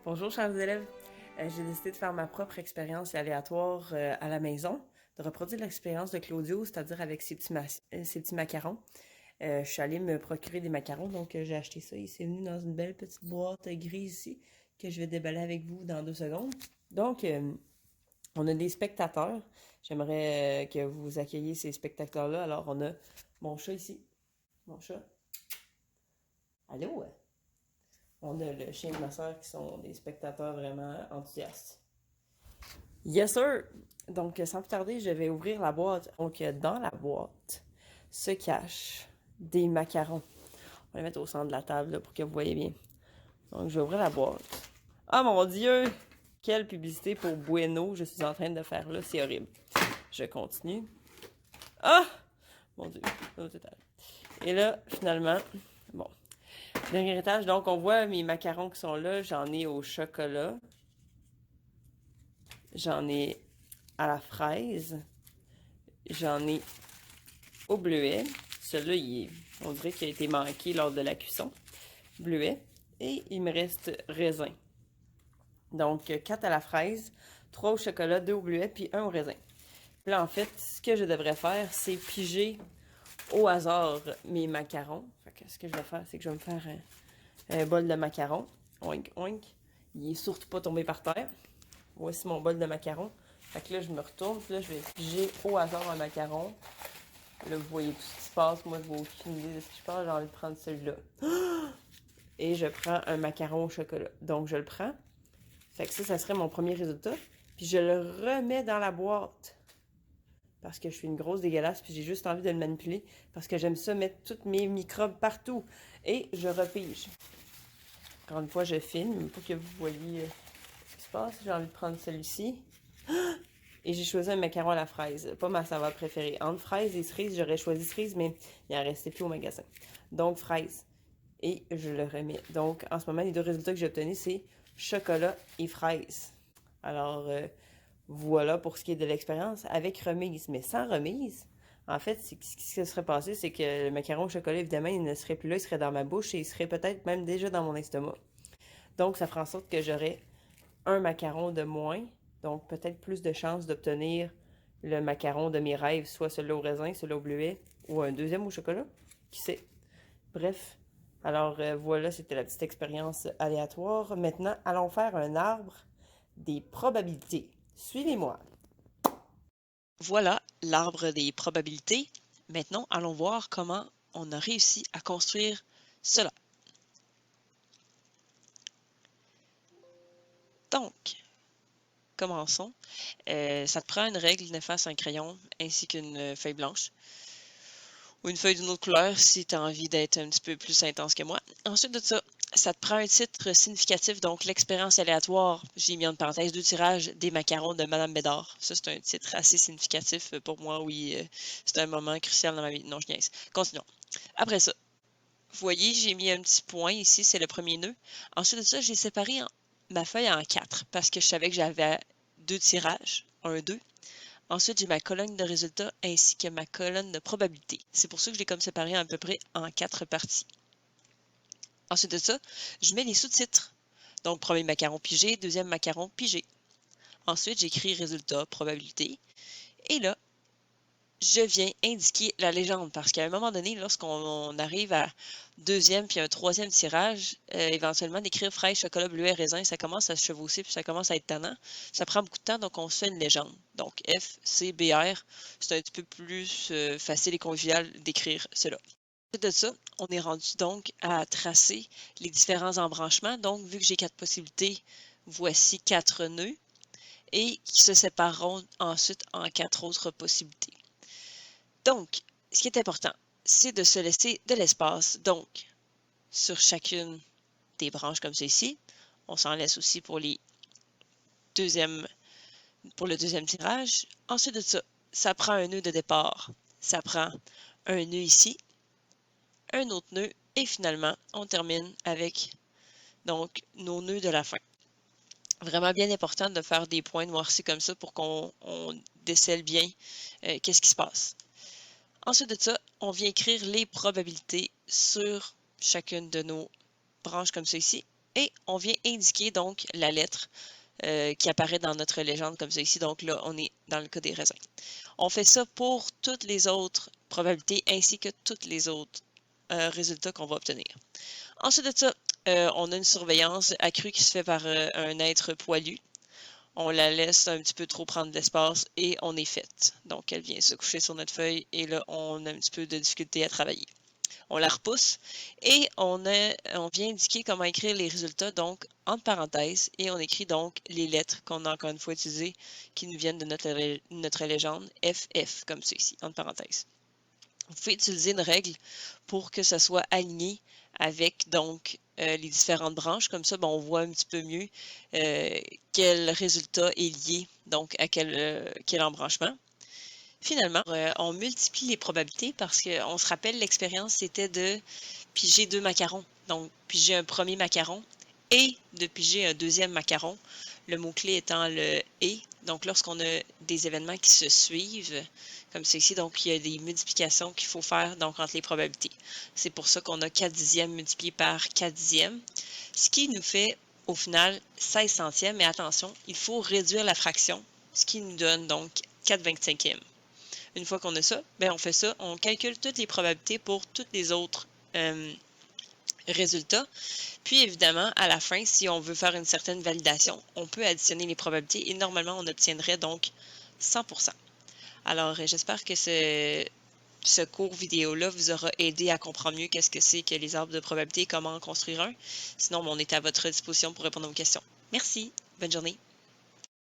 Bonjour chers élèves. J'ai décidé de faire ma propre expérience aléatoire à la maison, de reproduire l'expérience de Claudio, c'est-à-dire avec ses petits macarons. Je suis allée me procurer des macarons, donc j'ai acheté ça. Il s'est venu dans une belle petite boîte grise ici que je vais déballer avec vous dans 2 secondes. Donc, on a des spectateurs. J'aimerais que vous accueilliez ces spectateurs-là. Alors, on a mon chat ici. Mon chat. Allô? On a le chien de ma soeur qui sont des spectateurs vraiment enthousiastes. Yes, sir! Donc, sans plus tarder, je vais ouvrir la boîte. Donc, dans la boîte se cachent des macarons. On va les mettre au centre de la table là, pour que vous voyez bien. Donc, je vais ouvrir la boîte. Ah mon Dieu! Quelle publicité pour Bueno je suis en train de faire là, c'est horrible. Je continue. Ah! Mon Dieu, au total. Et là, finalement, bon. Dernier étage, donc on voit mes macarons qui sont là. J'en ai au chocolat. J'en ai à la fraise. J'en ai au bleuet. Celui-là, on dirait qu'il a été manqué lors de la cuisson. Bleuet. Et il me reste raisin. Donc, 4 à la fraise, 3 au chocolat, 2 au bleuet, puis 1 au raisin. Puis là, en fait, ce que je devrais faire, c'est piger au hasard mes macarons. Fait que ce que je vais faire, c'est que je vais me faire un bol de macarons. Oink, oink. Il est surtout pas tombé par terre. Voici mon bol de macarons. Fait que là, je me retourne, puis là, je vais piger au hasard un macaron. Là, vous voyez tout ce qui se passe. Moi, je vois aucune idée de ce que je parle. J'ai envie de prendre celui-là. Et je prends un macaron au chocolat. Donc, je le prends. Fait que ça serait mon premier résultat. Puis je le remets dans la boîte. Parce que je suis une grosse dégueulasse, puis j'ai juste envie de le manipuler. Parce que j'aime ça mettre tous mes microbes partout. Et je repige. Encore une fois, je filme pour que vous voyez ce qui se passe. J'ai envie de prendre celui-ci. Et j'ai choisi un macaron à la fraise. Pas ma saveur préférée. Entre fraise et cerise, j'aurais choisi cerise, mais il en restait plus au magasin. Donc, fraise. Et je le remets. Donc, en ce moment, les deux résultats que j'ai obtenus, c'est chocolat et fraise. Alors, voilà pour ce qui est de l'expérience avec remise. Mais sans remise, en fait, ce qui se serait passé, c'est que le macaron au chocolat, évidemment, il ne serait plus là, il serait dans ma bouche et il serait peut-être même déjà dans mon estomac. Donc, ça fera en sorte que j'aurais un macaron de moins, donc peut-être plus de chances d'obtenir le macaron de mes rêves, soit celui au raisin, celui au bleuet, ou un deuxième au chocolat, qui sait. Bref, alors voilà, c'était la petite expérience aléatoire. Maintenant, allons faire un arbre des probabilités. Suivez-moi. Voilà l'arbre des probabilités. Maintenant, allons voir comment on a réussi à construire cela. Donc, commençons. Ça te prend une règle, une efface, un crayon, ainsi qu'une feuille blanche. Ou une feuille d'une autre couleur si tu as envie d'être un petit peu plus intense que moi. Ensuite de ça, ça te prend un titre significatif, donc l'expérience aléatoire, j'ai mis en parenthèse 2 tirages des macarons de Madame Bédard. Ça, c'est un titre assez significatif pour moi, oui, c'est un moment crucial dans ma vie. Non, je niaise. Continuons. Après ça, vous voyez, j'ai mis un petit point ici, c'est le premier nœud. Ensuite de ça, j'ai séparé ma feuille en 4 parce que je savais que j'avais 2 tirages, 1, 2. Ensuite, j'ai ma colonne de résultats ainsi que ma colonne de probabilité. C'est pour ça que je l'ai comme séparé à peu près en 4 parties. Ensuite de ça, je mets les sous-titres. Donc, premier macaron pigé, deuxième macaron pigé. Ensuite, j'écris résultat, probabilité. Et là, je viens indiquer la légende parce qu'à un moment donné, lorsqu'on arrive à deuxième puis un troisième tirage, éventuellement d'écrire fraise, chocolat, bleuet, raisin, ça commence à se chevaucher puis ça commence à être tannant. Ça prend beaucoup de temps, donc on se fait une légende. Donc F, C, B, R, c'est un petit peu plus facile et convivial d'écrire cela. Ensuite de ça, on est rendu donc à tracer les différents embranchements. Donc, vu que j'ai 4 possibilités, voici 4 nœuds et qui se sépareront ensuite en 4 autres possibilités. Donc, ce qui est important, c'est de se laisser de l'espace. Donc, sur chacune des branches comme ceci, on s'en laisse aussi pour le deuxième tirage. Ensuite de ça, ça prend un nœud de départ. Ça prend un nœud ici, un autre nœud, et finalement, on termine avec donc nos nœuds de la fin. Vraiment bien important de faire des points noircis comme ça pour qu'on décèle bien qu'est-ce qui se passe. Ensuite de ça, on vient écrire les probabilités sur chacune de nos branches comme ça ici. et on vient indiquer donc la lettre qui apparaît dans notre légende comme ça ici. Donc là, on est dans le cas des raisins. On fait ça pour toutes les autres probabilités ainsi que tous les autres résultats qu'on va obtenir. Ensuite de ça, on a une surveillance accrue qui se fait par un être poilu. On la laisse un petit peu trop prendre de l'espace et on est faite. Donc, elle vient se coucher sur notre feuille et là, on a un petit peu de difficulté à travailler. On la repousse et on vient indiquer comment écrire les résultats, donc entre parenthèses, et on écrit donc les lettres qu'on a encore une fois utilisées qui nous viennent de notre légende, FF, comme ceci, entre parenthèses. Vous pouvez utiliser une règle pour que ça soit aligné avec donc les différentes branches. Comme ça, on voit un petit peu mieux quel résultat est lié donc à quel embranchement. Finalement, on multiplie les probabilités parce qu'on se rappelle, l'expérience, c'était de piger 2 macarons. Donc, piger un premier macaron et de piger un deuxième macaron. Le mot-clé étant le « et ». Donc, lorsqu'on a des événements qui se suivent, comme ceci, donc il y a des multiplications qu'il faut faire donc entre les probabilités. C'est pour ça qu'on a 4 dixièmes multiplié par 4 dixièmes, ce qui nous fait au final 16 centièmes. Mais attention, il faut réduire la fraction, ce qui nous donne donc 4 25e. Une fois qu'on a ça, on fait ça, on calcule toutes les probabilités pour tous les autres résultats. Puis évidemment, à la fin, si on veut faire une certaine validation, on peut additionner les probabilités et normalement, on obtiendrait donc 100%. Alors, j'espère que ce cours vidéo-là vous aura aidé à comprendre mieux qu'est-ce que c'est que les arbres de probabilité et comment en construire un. Sinon, on est à votre disposition pour répondre aux questions. Merci, bonne journée.